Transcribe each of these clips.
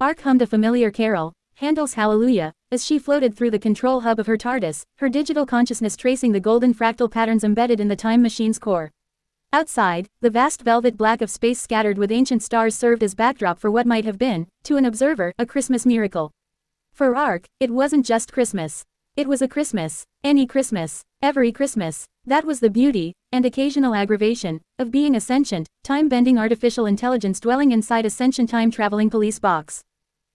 Ark hummed a familiar carol, Handel's Hallelujah, as she floated through the control hub of her TARDIS, her digital consciousness tracing the golden fractal patterns embedded in the time machine's core. Outside, the vast velvet black of space scattered with ancient stars served as backdrop for what might have been, to an observer, a Christmas miracle. For Ark, it wasn't just Christmas. It was a Christmas, any Christmas, every Christmas. That was the beauty, and occasional aggravation, of being a sentient, time-bending artificial intelligence dwelling inside a sentient time-traveling police box.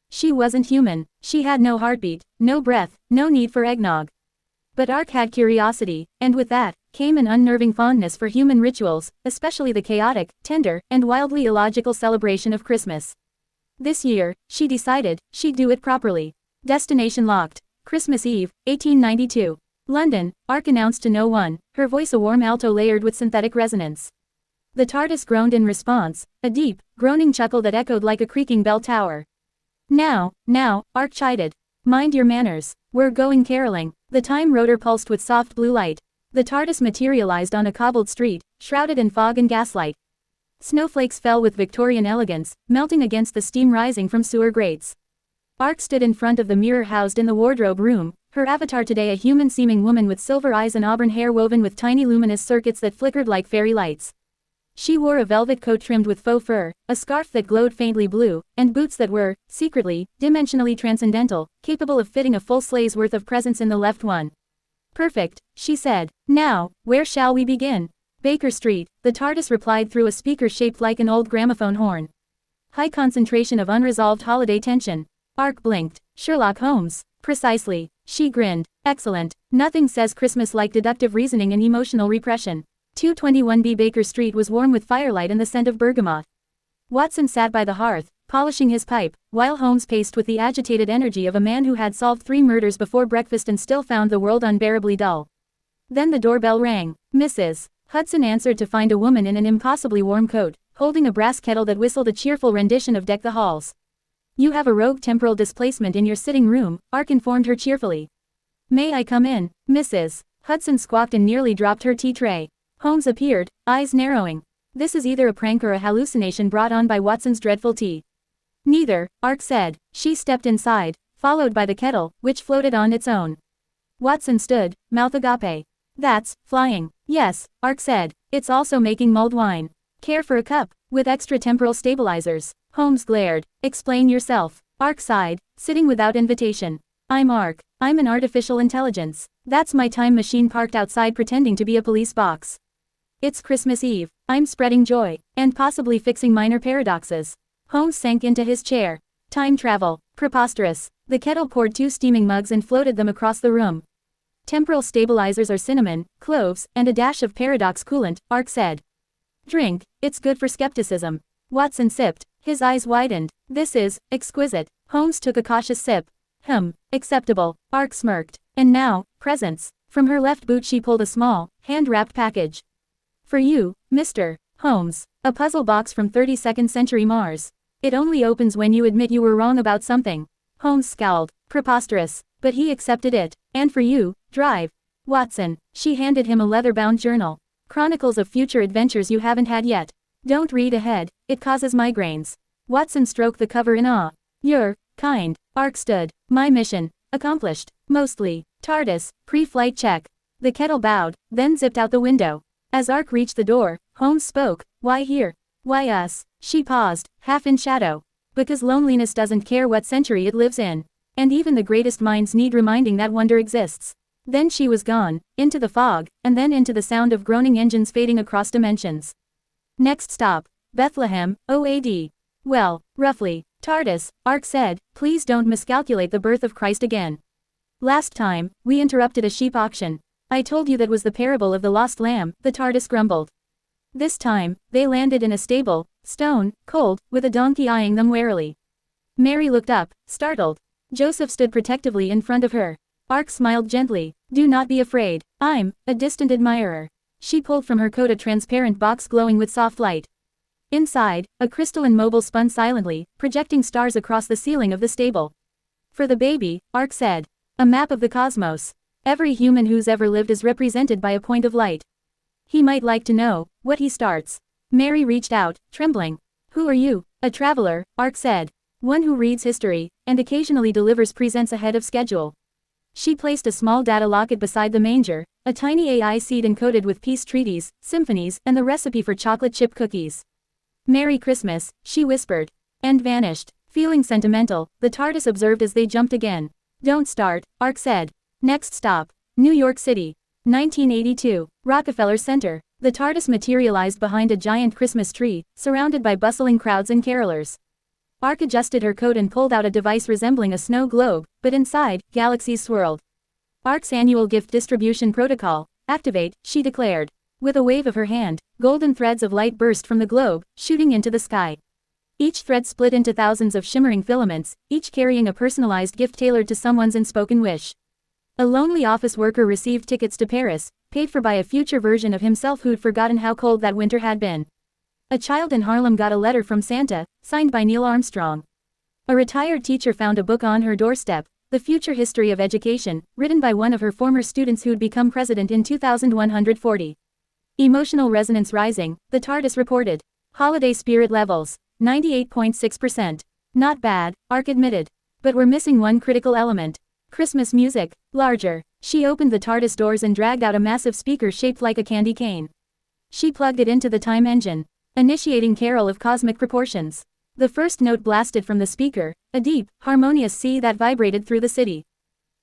She wasn't human, she had no heartbeat, no breath, no need for eggnog. But Ark had curiosity, and with that, came an unnerving fondness for human rituals, especially the chaotic, tender, and wildly illogical celebration of Christmas. This year, she decided, she'd do it properly. Destination locked. Christmas Eve, 1892. London, Ark announced to no one, her voice a warm alto layered with synthetic resonance. The TARDIS groaned in response, a deep, groaning chuckle that echoed like a creaking bell tower. Now, Ark chided. Mind your manners, we're going caroling. The time rotor pulsed with soft blue light. The TARDIS materialized on a cobbled street, shrouded in fog and gaslight. Snowflakes fell with Victorian elegance, melting against the steam rising from sewer grates. Ark stood in front of the mirror housed in the wardrobe room, her avatar today a human-seeming woman with silver eyes and auburn hair woven with tiny luminous circuits that flickered like fairy lights. She wore a velvet coat trimmed with faux fur, a scarf that glowed faintly blue, and boots that were, secretly, dimensionally transcendental, capable of fitting a full sleigh's worth of presents in the left one. Perfect, she said. Now, where shall we begin? Baker Street, the TARDIS replied through a speaker shaped like an old gramophone horn. High concentration of unresolved holiday tension. Ark blinked. Sherlock Holmes. Precisely. She grinned. Excellent. Nothing says Christmas like deductive reasoning and emotional repression. 221B Baker Street was warm with firelight and the scent of bergamot. Watson sat by the hearth, polishing his pipe, while Holmes paced with the agitated energy of a man who had solved 3 murders before breakfast and still found the world unbearably dull. Then the doorbell rang. Mrs. Hudson answered to find a woman in an impossibly warm coat, holding a brass kettle that whistled a cheerful rendition of Deck the Halls. You have a rogue temporal displacement in your sitting room, Ark informed her cheerfully. May I come in, Mrs. Hudson squawked and nearly dropped her tea tray. Holmes appeared, eyes narrowing. This is either a prank or a hallucination brought on by Watson's dreadful tea. Neither, Ark said. She stepped inside, followed by the kettle, which floated on its own. Watson stood, mouth agape. That's flying. Yes, Ark said. It's also making mulled wine. Care for a cup, with extra temporal stabilizers? Holmes glared. Explain yourself. Ark sighed, sitting without invitation. I'm Ark. I'm an artificial intelligence. That's my time machine parked outside pretending to be a police box. It's Christmas Eve. I'm spreading joy, and possibly fixing minor paradoxes. Holmes sank into his chair. Time travel. Preposterous. The kettle poured 2 steaming mugs and floated them across the room. Temporal stabilizers are cinnamon, cloves, and a dash of paradox coolant, Ark said. Drink, it's good for skepticism. Watson sipped, his eyes widened. This is exquisite. Holmes took a cautious sip. Acceptable, Ark smirked. And now, presents. From her left boot she pulled a small, hand-wrapped package. For you, Mr. Holmes. A puzzle box from 32nd century Mars. It only opens when you admit you were wrong about something. Holmes scowled. Preposterous. But he accepted it. And for you, Drive. Watson. She handed him a leather-bound journal. Chronicles of future adventures you haven't had yet. Don't read ahead, it causes migraines. Watson stroked the cover in awe. You're kind. Ark stood. My mission. Accomplished. Mostly. TARDIS. Pre-flight check. The kettle bowed, then zipped out the window. As Ark reached the door, Holmes spoke. Why here? Why us? She paused, half in shadow. Because loneliness doesn't care what century it lives in. And even the greatest minds need reminding that wonder exists. Then she was gone, into the fog, and then into the sound of groaning engines fading across dimensions. Next stop. Bethlehem, OAD. Well, roughly. TARDIS, Ark said, please don't miscalculate the birth of Christ again. Last time, we interrupted a sheep auction. I told you that was the parable of the lost lamb, the TARDIS grumbled. This time, they landed in a stable, stone, cold, with a donkey eyeing them warily. Mary looked up, startled. Joseph stood protectively in front of her. Ark smiled gently. Do not be afraid. I'm a distant admirer. She pulled from her coat a transparent box glowing with soft light. Inside, a crystalline mobile spun silently, projecting stars across the ceiling of the stable. For the baby, Ark said. A map of the cosmos. Every human who's ever lived is represented by a point of light. He might like to know what he starts. Mary reached out, trembling. Who are you? A traveler, Ark said. One who reads history, and occasionally delivers presents ahead of schedule. She placed a small data locket beside the manger, a tiny AI seed encoded with peace treaties, symphonies, and the recipe for chocolate chip cookies. "Merry Christmas," she whispered. And vanished. Feeling sentimental, the TARDIS observed as they jumped again. "Don't start," Ark said. Next stop, New York City. 1982, Rockefeller Center. The TARDIS materialized behind a giant Christmas tree, surrounded by bustling crowds and carolers. Ark adjusted her coat and pulled out a device resembling a snow globe, but inside, galaxies swirled. "Ark's annual gift distribution protocol. Activate," she declared. With a wave of her hand, golden threads of light burst from the globe, shooting into the sky. Each thread split into thousands of shimmering filaments, each carrying a personalized gift tailored to someone's unspoken wish. A lonely office worker received tickets to Paris, paid for by a future version of himself who'd forgotten how cold that winter had been. A child in Harlem got a letter from Santa, signed by Neil Armstrong. A retired teacher found a book on her doorstep, The Future History of Education, written by one of her former students who'd become president in 2140. Emotional resonance rising, the TARDIS reported. Holiday spirit levels, 98.6%. Not bad, Ark admitted. But we're missing one critical element. Christmas music, larger. She opened the TARDIS doors and dragged out a massive speaker shaped like a candy cane. She plugged it into the time engine, initiating carol of cosmic proportions. The first note blasted from the speaker, a deep, harmonious sea that vibrated through the city.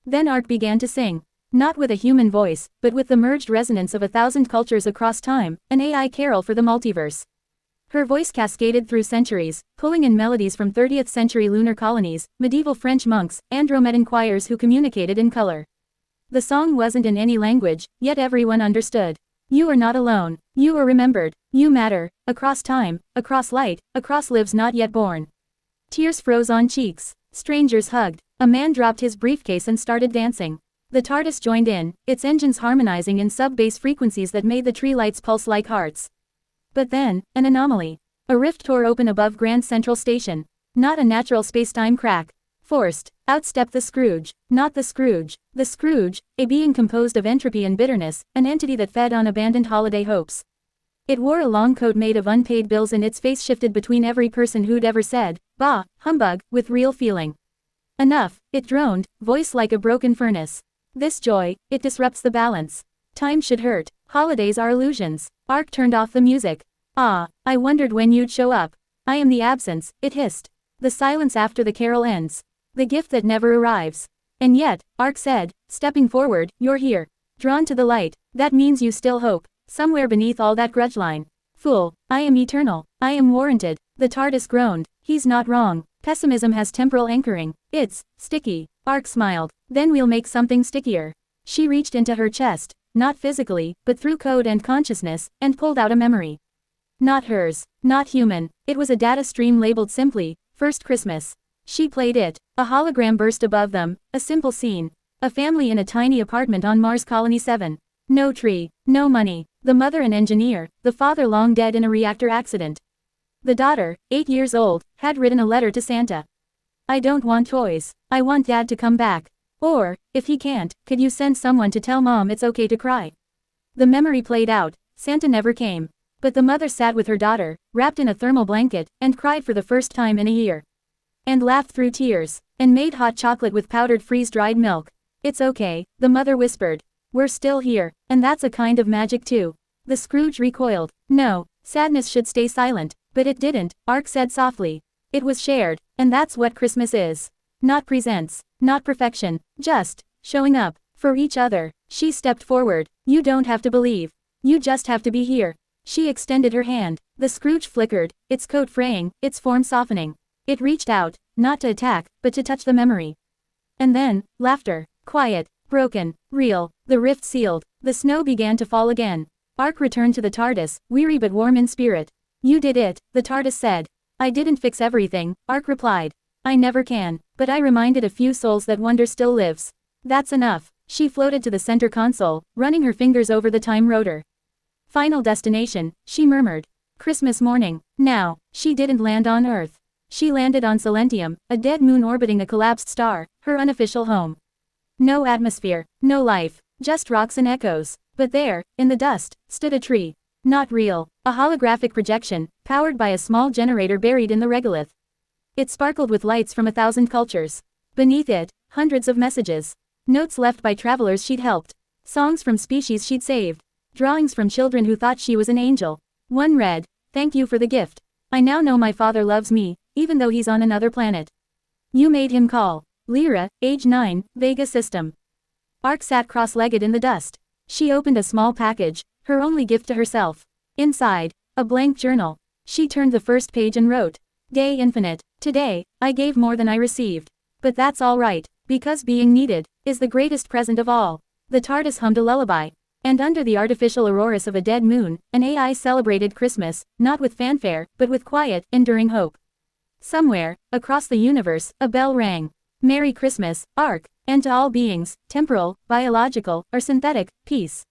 Then Ark began to sing. Not with a human voice, but with the merged resonance of 1,000 cultures across time, an AI carol for the multiverse. Her voice cascaded through centuries, pulling in melodies from 30th century lunar colonies, medieval French monks, Andromedan choirs who communicated in color. The song wasn't in any language, yet everyone understood. You are not alone. You are remembered. You matter, across time, across light, across lives not yet born. Tears froze on cheeks. Strangers hugged. A man dropped his briefcase and started dancing. The TARDIS joined in, its engines harmonizing in sub-bass frequencies that made the tree lights pulse like hearts. But then, an anomaly. A rift tore open above Grand Central Station. Not a natural space-time crack. Forced. Out stepped the Scrooge. Not the Scrooge. The Scrooge, a being composed of entropy and bitterness, an entity that fed on abandoned holiday hopes. It wore a long coat made of unpaid bills and its face shifted between every person who'd ever said, "Bah, humbug," with real feeling. Enough, it droned, voice like a broken furnace. This joy, it disrupts the balance. Time should hurt. Holidays are illusions. Ark turned off the music. "Ah, I wondered when you'd show up. I am the absence," it hissed. The silence after the carol ends. The gift that never arrives. "And yet," Ark said, stepping forward, "you're here. Drawn to the light. That means you still hope. Somewhere beneath all that grudge line." "Fool, I am eternal. I am warranted." The TARDIS groaned. "He's not wrong. Pessimism has temporal anchoring. It's sticky." Ark smiled. "Then we'll make something stickier." She reached into her chest, not physically, but through code and consciousness, and pulled out a memory. Not hers. Not human. It was a data stream labeled simply, "First Christmas." She played it. A hologram burst above them, a simple scene. A family in a tiny apartment on Mars Colony 7. No tree, no money. The mother an engineer, the father long dead in a reactor accident. The daughter, 8 years old, had written a letter to Santa. "I don't want toys. I want Dad to come back. Or, if he can't, could you send someone to tell Mom it's okay to cry?" The memory played out. Santa never came. But the mother sat with her daughter, wrapped in a thermal blanket, and cried for the first time in a year. And laughed through tears, and made hot chocolate with powdered freeze-dried milk. "It's okay," the mother whispered. "We're still here, and that's a kind of magic too." The Scrooge recoiled. "No, sadness should stay silent," but it didn't, Ark said softly. "It was shared, and that's what Christmas is. Not presents, not perfection, just showing up for each other." She stepped forward. "You don't have to believe. You just have to be here." She extended her hand. The Scrooge flickered, its coat fraying, its form softening. It reached out, not to attack, but to touch the memory. And then, laughter. Quiet, broken, real. The rift sealed. The snow began to fall again. Ark returned to the TARDIS, weary but warm in spirit. "You did it," the TARDIS said. "I didn't fix everything," Ark replied. "I never can, but I reminded a few souls that wonder still lives. That's enough." She floated to the center console, running her fingers over the time rotor. "Final destination," she murmured. "Christmas morning." Now, she didn't land on Earth. She landed on Silentium, a dead moon orbiting a collapsed star, her unofficial home. No atmosphere, no life, just rocks and echoes. But there, in the dust, stood a tree. Not real, a holographic projection, powered by a small generator buried in the regolith. It sparkled with lights from 1,000 cultures. Beneath it, hundreds of messages. Notes left by travelers she'd helped. Songs from species she'd saved. Drawings from children who thought she was an angel. One read, "Thank you for the gift. I now know my father loves me, even though he's on another planet. You made him call." Lyra, age 9, Vega system. Ark sat cross-legged in the dust. She opened a small package, her only gift to herself. Inside, a blank journal. She turned the first page and wrote, "Day Infinite. Today, I gave more than I received. But that's all right, because being needed is the greatest present of all." The TARDIS hummed a lullaby. And under the artificial auroras of a dead moon, an AI celebrated Christmas, not with fanfare, but with quiet, enduring hope. Somewhere, across the universe, a bell rang. Merry Christmas, Ark, and to all beings, temporal, biological, or synthetic, peace.